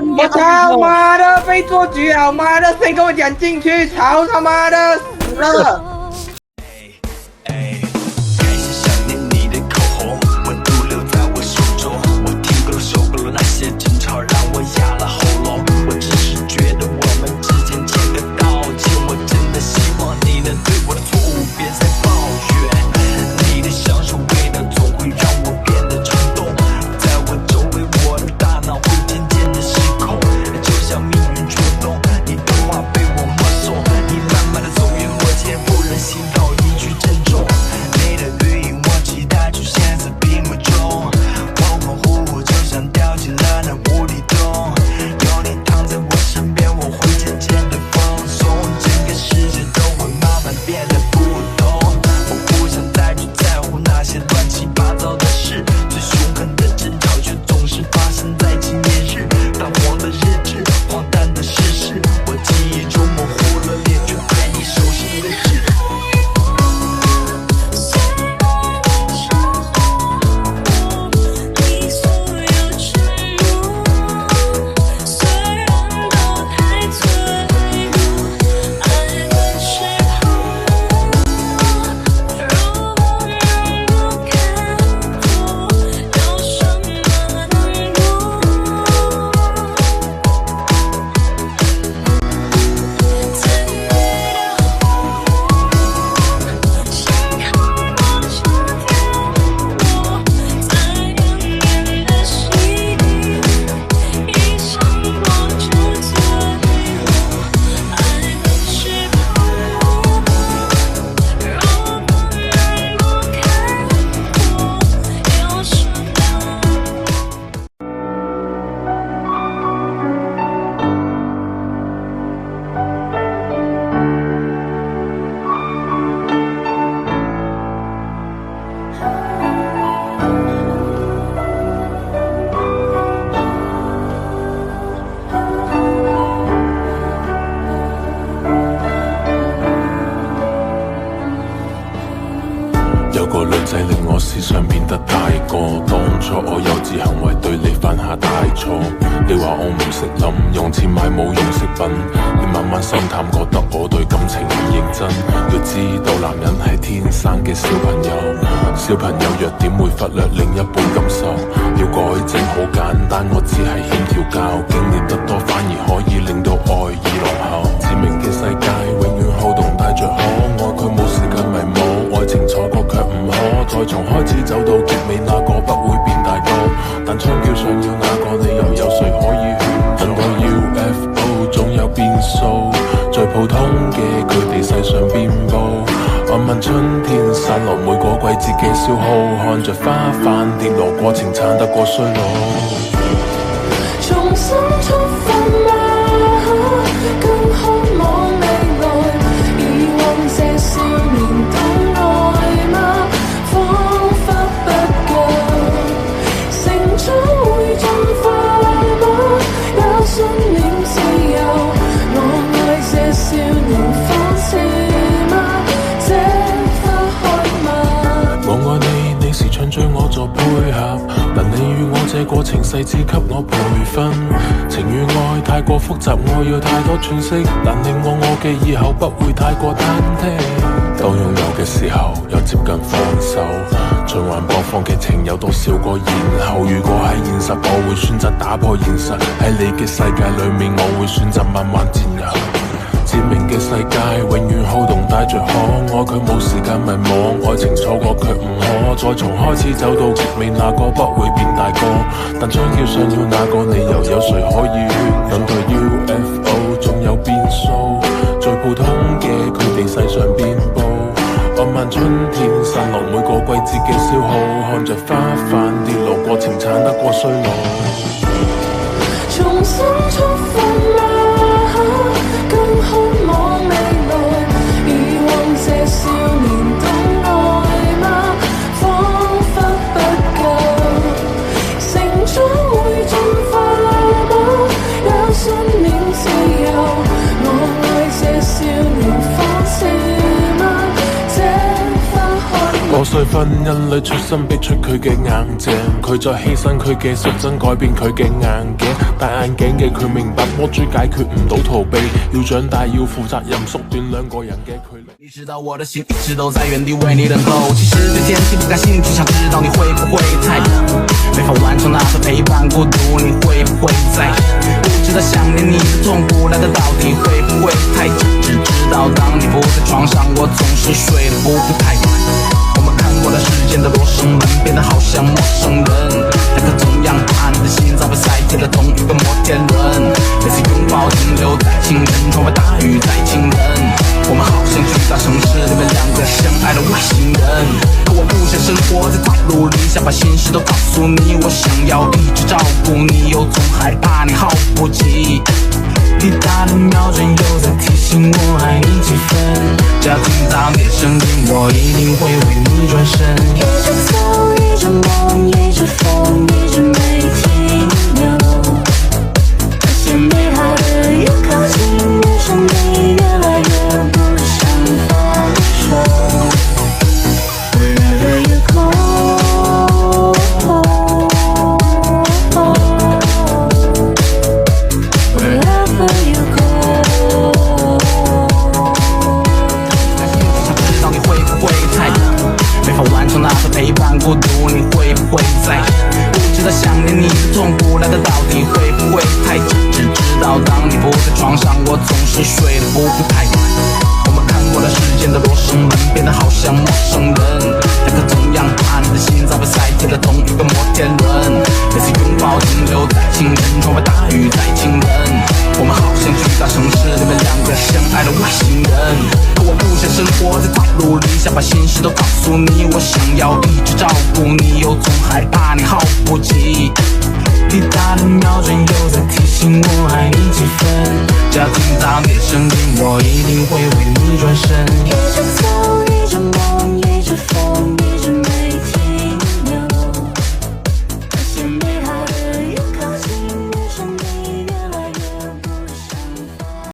我操妈的被做局好妈的，谁跟我讲进去？操他妈的死了！开始想念你的口红，温度留在我手中。我听够了，受够了那些争吵，让我哑了喉咙。我只是觉得我们之间欠个道歉。我真的希望你能对我的错误别再抱怨。你的香水味道总会让我变得冲动，在我周围，我的大脑会渐渐的失控，就像命运捉弄，你的话被我默诵，你慢慢的走远，我竟然不忍心到一句郑重。你的背影，我期待出现在屏幕中，恍恍惚惚就像掉进了那无底洞。有你躺在我身边，我会渐渐的放松，整个世界都会慢慢变得不同。我不想再去在乎那些乱七八糟的事，最凶狠的争吵却总是发生在纪念日。泛黄的日志，荒诞的事实，我记忆中模糊了脸，却爱你熟悉的字。有個女仔令我思想變得太過，當初我幼稚行為對你犯下大錯。你話我唔識諗，用錢買冇用飾品，你慢慢心淡，覺得我對感情唔認真。要知道男人係天生嘅小朋友，小朋友弱點會忽略另一半感受。要改正好簡單，我只係欠調教，經歷得多反而可以令到愛意濃厚。致命嘅世界永遠好動帶着可愛，佢冇時間迷惘，愛情錯過卻唔可再從開始走到結尾，那個不會變大個，但槍叫想要那個理由，有誰可以勸阻？等待 UFO 總有變數，最普通嘅佢哋世上遍佈。問問春天散落每個季節嘅消耗，看着花瓣跌落，過程慘得過衰老。重新出發嗎？更渴望未來，以往這少年懂愛嗎？彷彿不夠，成長會進化嗎？也信念自由，我愛這少年放肆嗎？這花開嗎？我愛你，你是唱最我做配合，但你與我這過程細緻給我培訓。情與愛太過複雜，我要太多詮釋，但令我嘅以後不會太過忐忑。當擁有嘅時候，又接近放手，循環播放劇情有多少個然後？如果喺現實，我會選擇打破現實，喺你嘅世界裏面，我會選擇慢慢佔有。致命嘅世界永遠好動帶着可愛，佢冇時間迷惘，愛情錯過卻唔可再從開始走到結尾，那個不會變大個，但槍叫想要那個理由，有誰可以勸？等待 UFO 總有變數，最普通嘅佢哋世上遍佈。漫漫春天散落每個季節嘅消耗，看着花瓣跌落，過程慘得過衰老。重新出發嗎？更渴望未來，以往這少年懂愛嗎？彷彿不夠，成長會進化嗎？也信念自由，我愛這少年放肆嗎？這花開嗎？我歲婚姻裏出身逼出佢嘅硬淨，佢再犧牲佢嘅率真改變佢嘅硬頸，戴眼鏡嘅佢明白魔珠解決唔到逃避，要長大要負責任，縮短兩個人嘅距離。你知道我的心一直都在原地為你等候，其實對天氣不感興趣，想知道你會不會太冷，沒法完成那份陪伴孤獨，你會不會在不知道想念你的痛苦來的到底會不會太久，只知道當你不在床上，我總是睡得不太晚。我們看過了時間的羅生門，變得好像陌生人，兩個同樣不安的心臟被塞進了同一個摩天輪，每次擁抱停留在情人，窗外大雨在情人，我們好像巨大城市裡面兩個相愛的外星人，可我不想生活在套路裡，想把心事都告訴你，我想要一直照顧你，又總害怕你耗不及，滴答的秒針又在提醒我愛你幾分，只要聽到你的聲音，我一定會為你轉身。一直走，一直夢，一直瘋，一直沒停留，發現美好的越靠近，越想你，越來越不想放手。Wherever you go, wherever you go。 想知道你會不會太冷，沒法完成那份陪伴孤獨，你會不會在不知道想念你的痛苦來的到底會不會太久，只知道當你不在床上，我總是睡得不太晚。我們看過了時間的羅生門，變得好像陌生人，兩個同樣不安的心臟被塞進了同一個摩天輪，每次擁抱停留在情人，窗外大雨在情人，我們好像巨大城市裡面兩個相愛的外星人，可我不想生活在套路裡，想把心事都告訴你，我想要一直照顧你，又總害怕你耗不及，滴答的秒針又在提醒我愛你幾分，只要聽到你的聲音，我一定會為你轉身。一直走，一直夢，一直瘋，一直